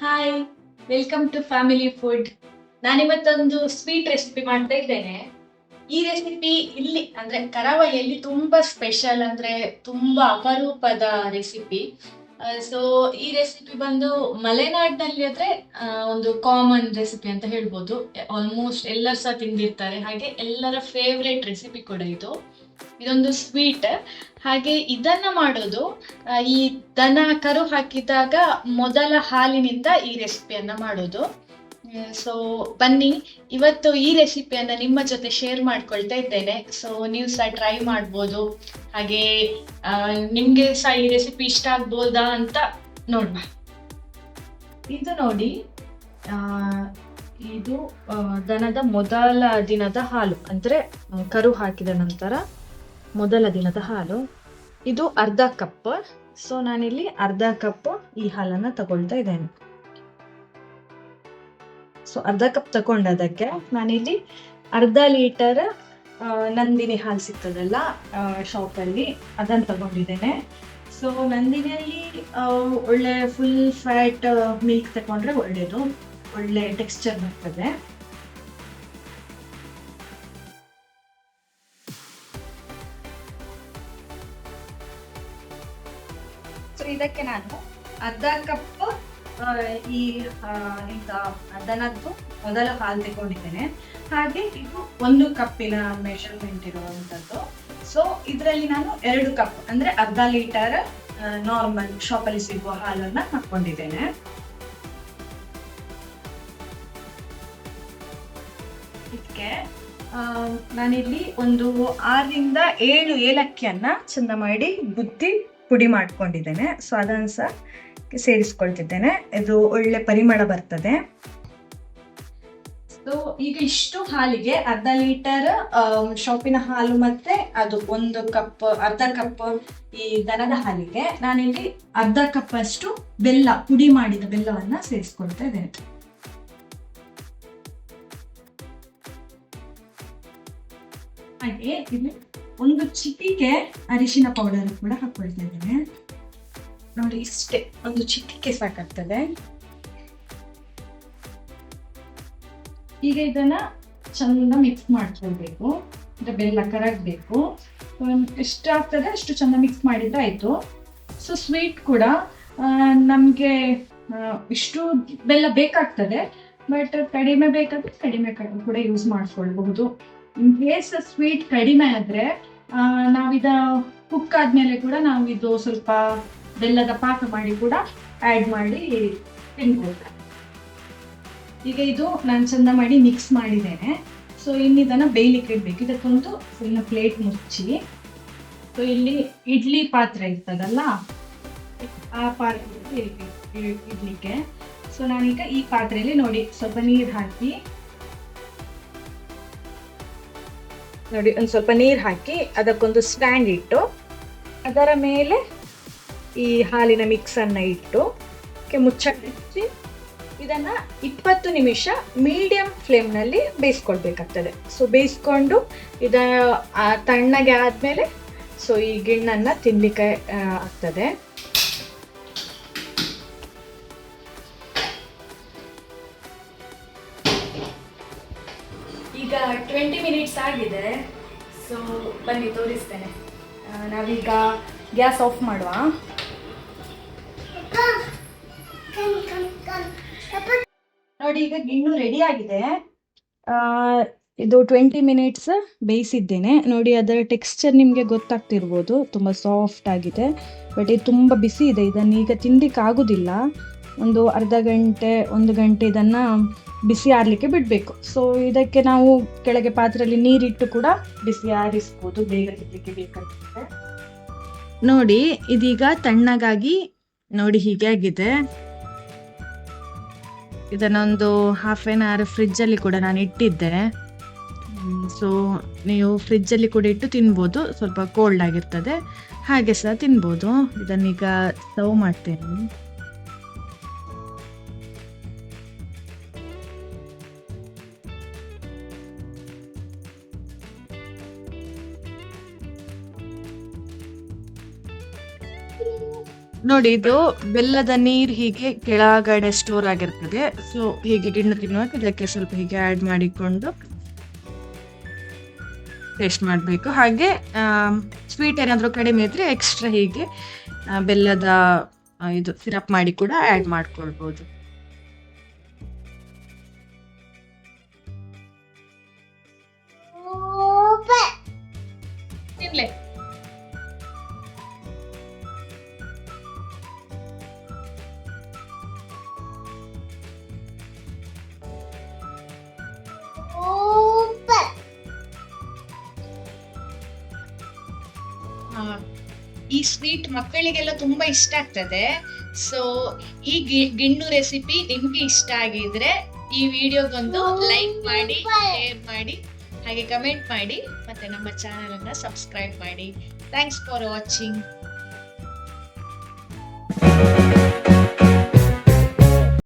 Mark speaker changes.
Speaker 1: Hi, welcome to family food. ನಾನಿವತ್ತೊಂದು sweet recipe ಮಾಡ್ತಾ ಇದ್ದೇನೆ. ಈ ರೆಸಿಪಿ ಇಲ್ಲಿ ಅಂದ್ರೆ ಕರಾವಳಿಯಲ್ಲಿ ತುಂಬಾ ಸ್ಪೆಷಲ್, ಅಂದ್ರೆ ತುಂಬಾ ಅಪರೂಪದ ರೆಸಿಪಿ. ಸೊ ಈ ರೆಸಿಪಿ ಬಂದು ಮಲೆನಾಡಿನಲ್ಲಿ ಆದ್ರೆ ಒಂದು ಕಾಮನ್ ರೆಸಿಪಿ ಅಂತ ಹೇಳ್ಬೋದು. ಆಲ್ಮೋಸ್ಟ್ ಎಲ್ಲರೂ ಸಹ ತಿಂದಿರ್ತಾರೆ, ಹಾಗೆ ಎಲ್ಲರ ಫೇವ್ರೆಟ್ ರೆಸಿಪಿ ಕೂಡ ಇದು. ಇದೊಂದು ಸ್ವೀಟ್. ಹಾಗೆ ಇದನ್ನ ಮಾಡೋದು ಈ ದನ ಕರು ಹಾಕಿದಾಗ ಮೊದಲ ಹಾಲಿನಿಂದ ಈ ರೆಸಿಪಿಯನ್ನ ಮಾಡೋದು. ಸೊ ಬನ್ನಿ, ಇವತ್ತು ಈ ರೆಸಿಪಿಯನ್ನ ನಿಮ್ಮ ಜೊತೆ ಶೇರ್ ಮಾಡ್ಕೊಳ್ತಾ ಇದ್ದೇನೆ. ಸೊ ನೀವು ಸಹ ಟ್ರೈ ಮಾಡ್ಬೋದು, ಹಾಗೆ ನಿಮ್ಗೆ ಸಹ ಈ ರೆಸಿಪಿ ಇಷ್ಟ ಆಗ್ಬೋದಾ ಅಂತ ನೋಡುವ. ಇದು ನೋಡಿ, ಆ, ಇದು ದನದ ಮೊದಲ ದಿನದ ಹಾಲು, ಅಂದ್ರೆ ಕರು ಹಾಕಿದ ನಂತರ ಮೊದಲ ದಿನದ ಹಾಲು. ಇದು ಅರ್ಧ ಕಪ್. ಸೊ ನಾನಿಲ್ಲಿ ಅರ್ಧ ಕಪ್ ಈ ಹಾಲನ್ನ ತಗೊಳ್ತಾ ಇದ್ದೇನೆ. ಸೊ ಅರ್ಧ ಕಪ್ ತಗೊಂಡದಕ್ಕೆ ನಾನಿಲ್ಲಿ ಅರ್ಧ ಲೀಟರ್ ನಂದಿನಿ ಹಾಲು ಸಿಗ್ತದಲ್ಲ ಶಾಪಲ್ಲಿ, ಅದನ್ನು ತಗೊಂಡಿದ್ದೇನೆ. ಸೊ ನಂದಿನಿಯಲ್ಲಿ ಒಳ್ಳೆ ಫುಲ್ ಫ್ಯಾಟ್ ಮಿಲ್ಕ್ ತಗೊಂಡ್ರೆ ಒಳ್ಳೇದು, ಒಳ್ಳೆ ಟೆಕ್ಸ್ಚರ್ ಬರ್ತದೆ. ಸೊ ಇದಕ್ಕೆ ನಾನು ಅರ್ಧ ಕಪ್ ಈ ಎಂತ ದನದ್ದು ಮೊದಲ ಹಾಲು ತಗೊಂಡಿದ್ದೇನೆ. ಹಾಗೆ ಇದು 1 ಕಪ್ಪಿನ ಮೆಷರ್ಮೆಂಟ್ ಇರುವಂತದ್ದು. ಸೊ ಇದರಲ್ಲಿ ನಾನು 2 ಕಪ್ ಅಂದ್ರೆ ಅರ್ಧ ಲೀಟರ್ ನಾರ್ಮಲ್ ಶಾಪಲ್ಲಿ ಸಿಗುವ ಹಾಲನ್ನ ಹಾಕೊಂಡಿದ್ದೇನೆ. ಇದಕ್ಕೆ ನಾನಿಲ್ಲಿ ಒಂದು 6 ರಿಂದ 7 ಏಲಕ್ಕಿಯನ್ನ ಚಂದ ಮಾಡಿ ಗುದ್ದಿ ಪುಡಿ ಮಾಡ್ಕೊಂಡಿದ್ದೇನೆ. ಸೊ ಅದನ್ನು ಸಹ ಸೇರಿಸ್ಕೊಳ್ತಿದ್ದೇನೆ, ಇದು ಒಳ್ಳೆ ಪರಿಮಳ ಬರ್ತದೆ. ಸೊ ಈಗ ಇಷ್ಟು ಹಾಲಿಗೆ ಅರ್ಧ ಲೀಟರ್ ಶಾಪಿನ ಹಾಲು ಮತ್ತೆ ಅದು 1 ಕಪ್, ಅರ್ಧ ಕಪ್ ಈ ದನದ ಹಾಲಿಗೆ ನಾನಿಲ್ಲಿ ಅರ್ಧ ಕಪ್ ಅಷ್ಟು ಬೆಲ್ಲ, ಪುಡಿ ಮಾಡಿದ ಬೆಲ್ಲವನ್ನ ಸೇರಿಸ್ಕೊಳ್ತಾ ಇದ್ದೇನೆ. ಹಾಗೆ ಇಲ್ಲಿ 1 ಚಿಟಿಕೆ ಅರಿಶಿನ ಪೌಡರ್ ಕೂಡ ಹಾಕೊಳ್ತಾ ಇದ್ದೇನೆ. ನೋಡಿ, ಇಷ್ಟೇ, 1 ಚಿಟಿಕೆ ಸಾಕಾಗ್ತದೆ. ಈಗ ಇದನ್ನ ಚಂದ ಮಿಕ್ಸ್ ಮಾಡ್ಕೊಳ್ಬೇಕು, ಅಂದ್ರೆ ಬೆಲ್ಲ ಕರಗಬೇಕು. ಎಷ್ಟು ಆಗ್ತದೆ ಅಷ್ಟು ಚಂದ ಮಿಕ್ಸ್ ಮಾಡಿದ್ರೆ ಆಯ್ತು. ಸೊ ಸ್ವೀಟ್ ಕೂಡ ನಮ್ಗೆ ಇಷ್ಟು ಬೆಲ್ಲ ಬೇಕಾಗ್ತದೆ, ಬಟ್ ಕಡಿಮೆ ಬೇಕಾದ್ರೆ ಕಡಿಮೆ ಕೂಡ ಯೂಸ್ ಮಾಡ್ಕೊಳ್ಬಹುದು. ಇನ್ ಕೇಸ್ ಸ್ವೀಟ್ ಕಡಿಮೆ ಆದ್ರೆ ನಾವಿದ ಕುಕ್ ಆದ್ಮೇಲೆ ಕೂಡ ನಾವು ಇದು ಸ್ವಲ್ಪ ಬೆಲ್ಲದ ಪಾಕ ಮಾಡಿ ಕೂಡ ಆಡ್ ಮಾಡಿ ತಿನ್ಬೋದು. ಈಗ ಇದು ನಾನು ಚಂದ ಮಾಡಿ ಮಿಕ್ಸ್ ಮಾಡಿದ್ದೇನೆ. ಸೊ ಇನ್ನು ಇದನ್ನ ಬೇಯಲಿಕ್ಕೆ ಇಡ್ಬೇಕು. ಇದಕ್ಕೊಂದು ಸಣ್ಣ ಪ್ಲೇಟ್ ಮುಚ್ಚಿ, ಸೊ ಇಲ್ಲಿ ಇಡ್ಲಿ ಪಾತ್ರೆ ಇರ್ತದಲ್ಲ, ಆ ಪಾತ್ರೆ ಇಡ್ಲಿಕ್ಕೆ. ಸೊ ನಾನೀಗ ಈ ಪಾತ್ರೆಯಲ್ಲಿ ನೋಡಿ ಸ್ವಲ್ಪ ನೀರು ಹಾಕಿ, ನೋಡಿ ಒಂದು ಸ್ವಲ್ಪ ನೀರು ಹಾಕಿ ಅದಕ್ಕೊಂದು ಸ್ಟ್ಯಾಂಡ್ ಇಟ್ಟು ಅದರ ಮೇಲೆ ಈ ಹಾಲಿನ ಮಿಕ್ಸ್ ಅನ್ನ ಇಟ್ಟು ಮುಚ್ಚಿ ಇದನ್ನ 20 ನಿಮಿಷ ಮೀಡಿಯಂ ಫ್ಲೇಮ್ ನಲ್ಲಿ ಬೇಯಿಸ್ಕೊಳ್ಬೇಕಾಗ್ತದೆ. ಸೊ ಬೇಯಿಸ್ಕೊಂಡು ಇದ ತಣ್ಣಗೆ ಆದ್ಮೇಲೆ ಸೊ ಈ ಗಿಣ್ಣನ್ನ ತಿನ್ಲಿಕ್ಕೆ ಆಗ್ತದೆ. ಈಗ 20 ಮಿನಿಟ್ಸ್ ಆಗಿದೆ. ಸೊ ಬನ್ನಿ ತೋರಿಸ್ತೇನೆ. ನಾವೀಗ ಗ್ಯಾಸ್ ಆಫ್ ಮಾಡುವ. ನೋಡಿ, ಈಗ ಗಿಣ್ಣು ರೆಡಿ ಆಗಿದೆ. ಇದು 20 ಮಿನಿಟ್ಸ್ ಬೇಯಿಸಿದ್ದೇನೆ. ನೋಡಿ ಅದರ ಟೆಕ್ಸ್ಚರ್ ನಿಮಗೆ ಗೊತ್ತಾಗ್ತಿರ್ಬೋದು, ತುಂಬ ಸಾಫ್ಟ್ ಆಗಿದೆ. ಬಟ್ ಇದು ತುಂಬ ಬಿಸಿ ಇದೆ, ಇದನ್ನು ಈಗ ತಿನ್ಲಿಕ್ಕೆ ಆಗುದಿಲ್ಲ. ಒಂದು ಅರ್ಧ ಗಂಟೆ 1 ಗಂಟೆ ಇದನ್ನ ಬಿಸಿ ಆರ್ಲಿಕ್ಕೆ ಬಿಡಬೇಕು. ಸೊ ಇದಕ್ಕೆ ನಾವು ಕೆಳಗೆ ಪಾತ್ರೆಯಲ್ಲಿ ನೀರಿಟ್ಟು ಕೂಡ ಬಿಸಿ ಆರಿಸ್ಬೋದು, ಬೇಗ ತಿನ್ಲಿಕ್ಕೆ ಬೇಕಾಗುತ್ತೆ. ನೋಡಿ ಇದೀಗ ತಣ್ಣಗಾಗಿ ನೋಡಿ ಹೀಗೆ ಆಗಿದೆ. ಇದನ್ನೊಂದು ಹಾಫ್ ಆನ್ ಅವರ್ ಫ್ರಿಜ್ ಅಲ್ಲಿ ಕೂಡ ನಾನು ಇಟ್ಟಿದ್ದೆ. ಸೊ ನೀವು ಫ್ರಿಜ್ ಅಲ್ಲಿ ಕೂಡ ಇಟ್ಟು ತಿನ್ಬೋದು, ಸ್ವಲ್ಪ ಕೋಲ್ಡ್ ಆಗಿರ್ತದೆ, ಹಾಗೆ ಸಹ ತಿನ್ಬೋದು. ಇದನ್ನೀಗ ಸರ್ವ್ ಮಾಡ್ತೇನೆ.
Speaker 2: ನೋಡಿ, ಇದು ಬೆಲ್ಲದ ನೀರು ಹೀಗೆ ಕೆಳಗಡೆ ಸ್ಟೋರ್ ಆಗಿರ್ತದೆ. ಸೊ ಹೀಗೆ ಗಿಣ್ಣು ತಿನ್ನುವಾಗ ಇದಕ್ಕೆ ಸ್ವಲ್ಪ ಹೀಗೆ ಆ್ಯಡ್ ಮಾಡಿಕೊಂಡು ಟೇಸ್ಟ್ ಮಾಡಬೇಕು. ಹಾಗೆ ಸ್ವೀಟ್ ಏನಾದರೂ ಕಡಿಮೆ ಇದ್ರೆ ಎಕ್ಸ್ಟ್ರಾ ಹೀಗೆ ಬೆಲ್ಲದ ಇದು ಸಿರಪ್ ಮಾಡಿ ಕೂಡ ಆ್ಯಡ್ ಮಾಡ್ಕೊಳ್ಬೋದು.
Speaker 1: ತಿನ್ಲೆ ಈ ಸ್ವೀಟ್ ಮಕ್ಕಳಿಗೆಲ್ಲ ತುಂಬಾ ಇಷ್ಟ ಆಗ್ತದೆ. ಸೊ ಈ ಗಿಣ್ಣು ರೆಸಿಪಿ ನಿಮ್ಗೆ ಇಷ್ಟ ಆಗಿದ್ರೆ ಈ ವಿಡಿಯೋಗೊಂದು ಲೈಕ್ ಮಾಡಿ, ಶೇರ್ ಮಾಡಿ, ಹಾಗೆ ಕಮೆಂಟ್ ಮಾಡಿ, ಮತ್ತೆ ನಮ್ಮ ಚಾನೆಲ್ ಅನ್ನ ಸಬ್ಸ್ಕ್ರೈಬ್ ಮಾಡಿ. Thanks for watching.